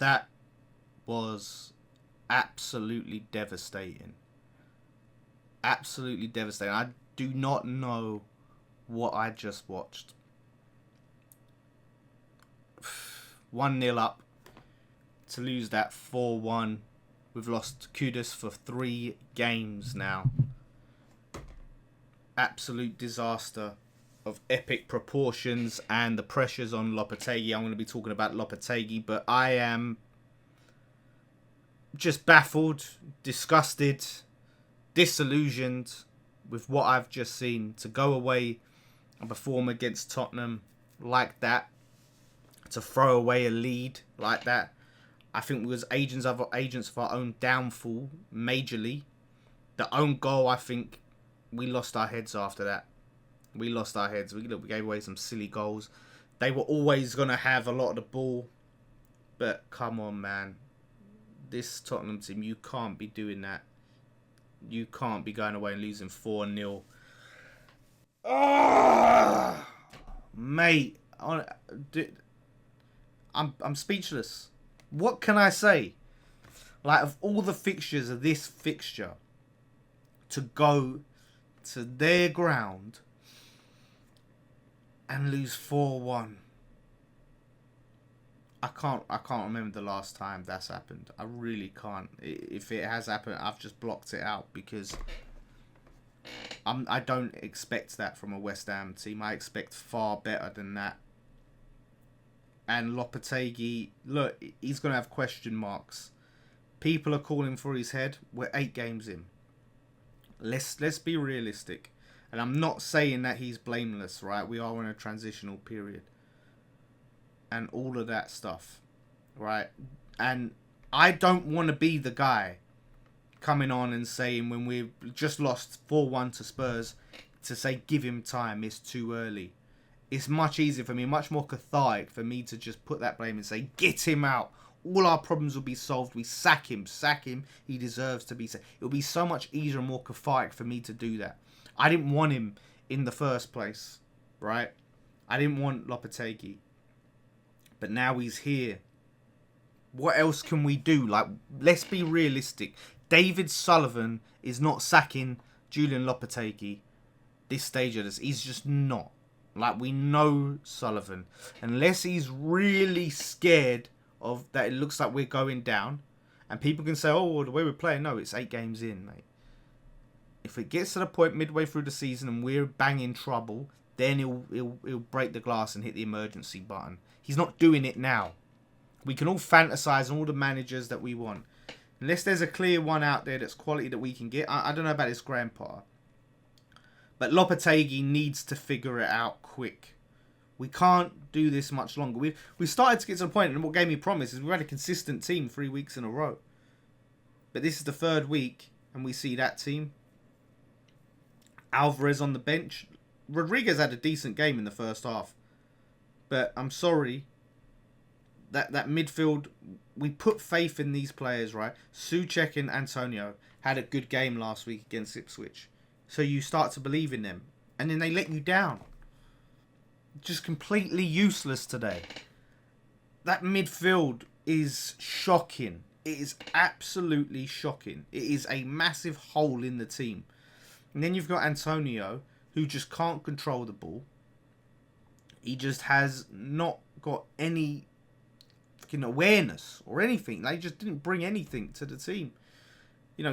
That was absolutely devastating. Absolutely devastating. I do not know what I just watched. 1-0 up. To lose that 4-1. We've lost Kudus for 3 games now. Absolute disaster of epic proportions, and the pressures on Lopetegui. I'm going to be talking about Lopetegui, but I am just baffled, disgusted, disillusioned with what I've just seen. To go away and perform against Tottenham like that, to throw away a lead like that, I think we was agents of our own downfall, majorly. The own goal, I think we lost our heads after that. We lost our heads. We gave away some silly goals. They were always going to have a lot of the ball. But come on, man. This Tottenham team, you can't be doing that. You can't be going away and losing 4-0. Oh, mate. I'm speechless. What can I say? Like, of all the fixtures of this fixture, to go to their ground and lose 4-1. I can't remember the last time that's happened. I really can't. If it has happened, I've just blocked it out, because I don't expect that from a West Ham team. I expect far better than that. And Lopetegui, look, he's going to have question marks. People are calling for his head. We're 8 games in. Let's be realistic. And I'm not saying that he's blameless, right? We are in a transitional period. And all of that stuff, right? And I don't want to be the guy coming on and saying, when we've just lost 4-1 to Spurs, to say, give him time, it's too early. It's much easier for me, much more cathartic for me to just put that blame and say, get him out. All our problems will be solved. We sack him. He deserves to be sacked. It will be so much easier and more cathartic for me to do that. I didn't want him in the first place, right? I didn't want Lopetegui. But now he's here. What else can we do? Like, let's be realistic. David Sullivan is not sacking Julian Lopetegui this stage of this. He's just not. Like, we know Sullivan. Unless he's really scared of that, it looks like we're going down. And people can say, oh, well, the way we're playing. No, it's 8 games in, mate. If it gets to the point midway through the season and we're banging trouble, then he'll break the glass and hit the emergency button. He's not doing it now. We can all fantasize on all the managers that we want. Unless there's a clear one out there that's quality that we can get. I don't know about his grandpa. But Lopetegui needs to figure it out quick. We can't do this much longer. We started to get to the point, and what gave me promise is we've had a consistent team 3 weeks in a row. But this is the 3rd week, and we see that team. Alvarez on the bench. Rodriguez had a decent game in the first half. But I'm sorry. That midfield, we put faith in these players, right? Souček and Antonio had a good game last week against Ipswich. So you start to believe in them. And then they let you down. Just completely useless today. That midfield is shocking. It is absolutely shocking. It is a massive hole in the team. And then you've got Antonio, who just can't control the ball. He just has not got any fucking awareness or anything. They just didn't bring anything to the team. You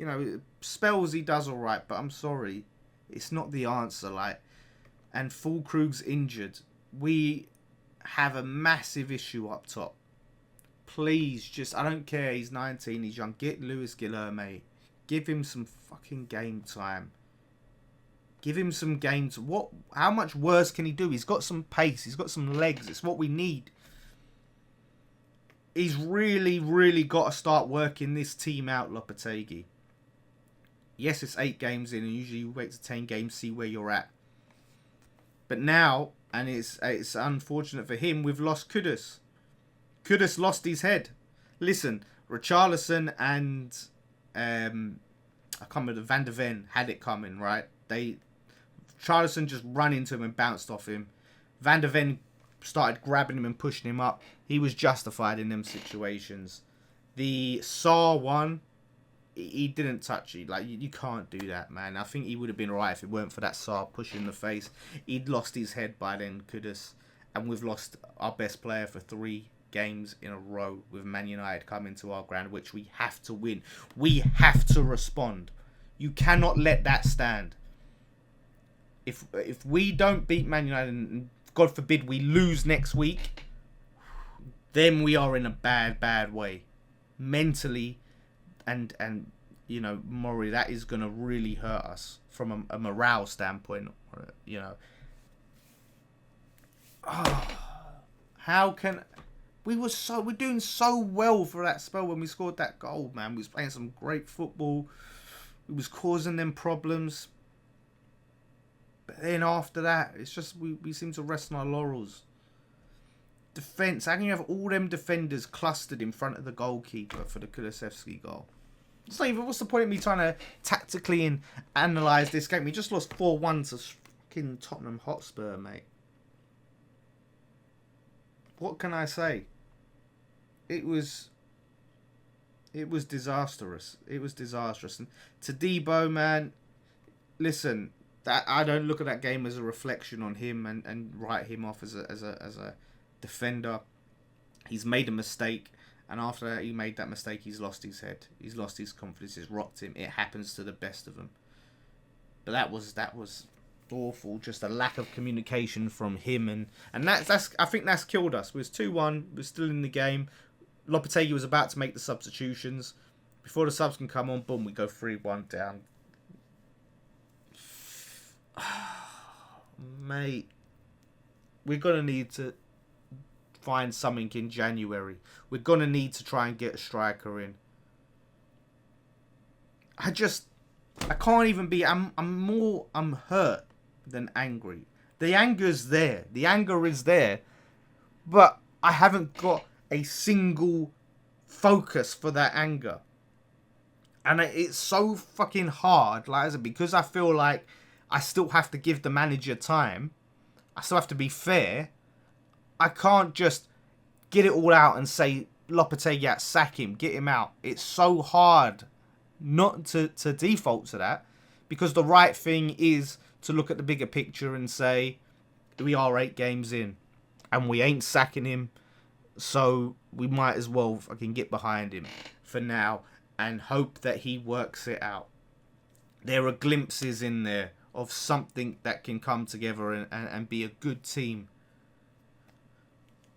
know, spells he does all right, but I'm sorry, it's not the answer. Like, and Füllkrug's injured. We have a massive issue up top. Please, just, I don't care. He's 19. He's young. Get Lewis Guilherme. Give him some fucking game time. Give him some games. How much worse can he do? He's got some pace. He's got some legs. It's what we need. He's really, really got to start working this team out, Lopetegui. Yes, it's 8 games in, and usually you wait to 10 games, see where you're at. But now, and it's unfortunate for him, we've lost Kudus. Kudus lost his head. Listen, Richarlison and I can't remember, Van der Ven had it coming, right? Richarlison just ran into him and bounced off him. Van der Ven started grabbing him and pushing him up. He was justified in them situations. The Saar one, he didn't touch it. Like, you can't do that, man. I think he would have been right if it weren't for that Saar push in the face. He'd lost his head by then, Kudus. And we've lost our best player for 3 games in a row with Man United coming to our ground, which we have to win. We have to respond. You cannot let that stand. If we don't beat Man United, and God forbid we lose next week, then we are in a bad way. Mentally and you know, morally, that is going to really hurt us from a morale standpoint, you know. Oh, how can... We're doing so well for that spell when we scored that goal, man. We was playing some great football. We was causing them problems. But then after that, it's just we seem to rest on our laurels. Defence. How can you have all them defenders clustered in front of the goalkeeper for the Kulusevski goal? It's not even... What's the point of me trying to tactically analyse this game? We just lost 4-1 to fucking Tottenham Hotspur, mate. What can I say? It was disastrous. It was disastrous. And to Debo, man, listen, that I don't look at that game as a reflection on him and write him off as a defender. He's made a mistake, and after he made that mistake, he's lost his head. He's lost his confidence. It's rocked him. It happens to the best of them. But that was awful. Just a lack of communication from him, and that's I think that's killed us. It was 2-1. We're still in the game. Lopetegui was about to make the substitutions. Before the subs can come on, boom, we go 3-1 down. Mate, we're gonna need to find something in January. We're gonna need to try and get a striker in. I can't even be... I'm hurt than angry. The anger's there. The anger is there. But I haven't got a single focus for that anger. And it's so fucking hard, like I said, because I feel like I still have to give the manager time. I still have to be fair. I can't just get it all out and say, Lopetegui, sack him, get him out. It's so hard not to default to that, because the right thing is to look at the bigger picture and say, we are 8 games in and we ain't sacking him, so we might as well fucking get behind him for now and hope that he works it out. There are glimpses in there of something that can come together and be a good team.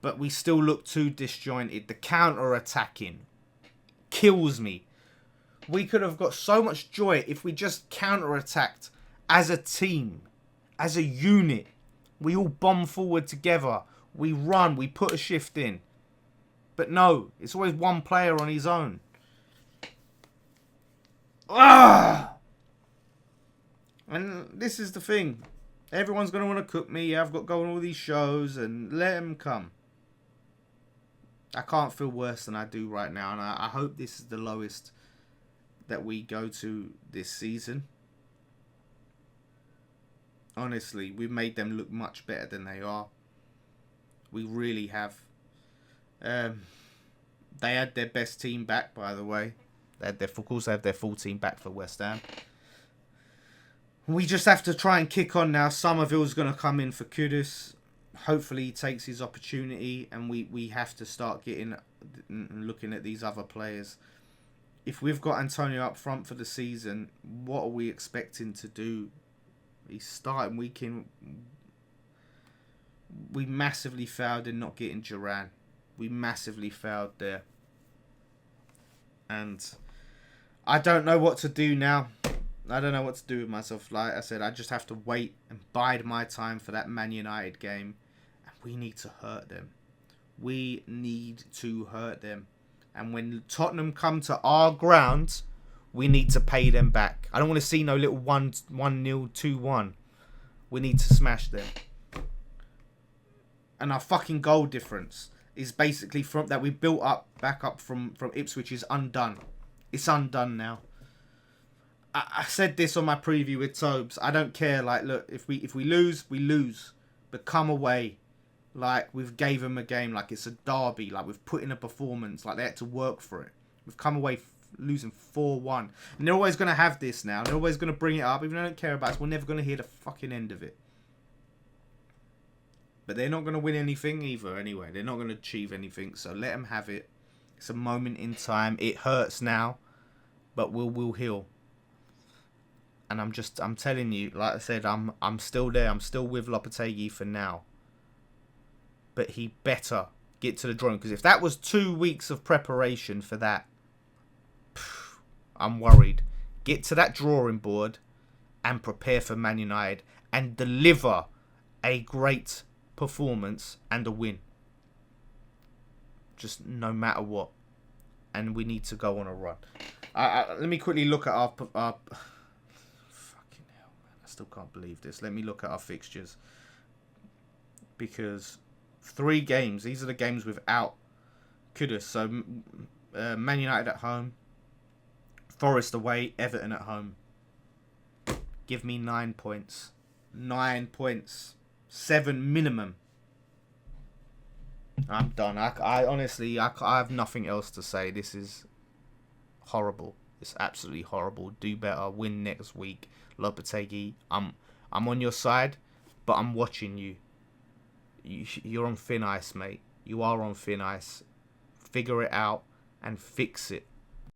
But we still look too disjointed. The counter-attacking kills me. We could have got so much joy if we just counter-attacked as a team, as a unit. We all bomb forward together. We run, we put a shift in. But no, it's always one player on his own. Ah! And this is the thing. Everyone's going to want to cook me. I've got to go on all these shows and let them come. I can't feel worse than I do right now. And I hope this is the lowest that we go to this season. Honestly, we've made them look much better than they are. We really have. They had their best team back, by the way. Of course, they have their full team back for West Ham. We just have to try and kick on now. Somerville's going to come in for Kudus. Hopefully he takes his opportunity, and we have to start looking at these other players. If we've got Antonio up front for the season, what are we expecting to do? He's starting week in. We massively failed in not getting Duran. We massively failed there. And I don't know what to do now. I don't know what to do with myself. Like I said, I just have to wait and bide my time for that Man United game. And we need to hurt them. We need to hurt them. And when Tottenham come to our ground, we need to pay them back. I don't want to see no little 1-0, 2-1. We need to smash them. And our fucking goal difference is basically from that we built up back up from Ipswich is undone. It's undone now. I said this on my preview with Tobes. I don't care. Like, look, if we lose, we lose. But come away. like we've gave them a game like it's a derby, like we've put in a performance, like they had to work for it. We've come away losing 4-1. And they're always going to have this now. They're always going to bring it up. Even though I don't care about it, we're never going to hear the fucking end of it. But they're not going to win anything either anyway. They're not going to achieve anything. So let them have it. It's a moment in time. It hurts now. But we'll heal. And I'm telling you, like I said, I'm still there. I'm still with Lopetegui for now. But he better get to the drawing. Because if that was 2 weeks of preparation for that, I'm worried. Get to that drawing board and prepare for Man United and deliver a great performance and a win. Just no matter what. And we need to go on a run. Let me quickly look at our fucking hell, man. I still can't believe this. Let me look at our fixtures. Because 3 games. These are the games without Kudus. So Man United at home. Forest away, Everton at home. Give me 9 points. 9 points. 7 minimum. I'm done. I honestly, I have nothing else to say. This is horrible. It's absolutely horrible. Do better. Win next week. Lopetegui, I'm on your side, but I'm watching you. You're on thin ice, mate. You are on thin ice. Figure it out and fix it.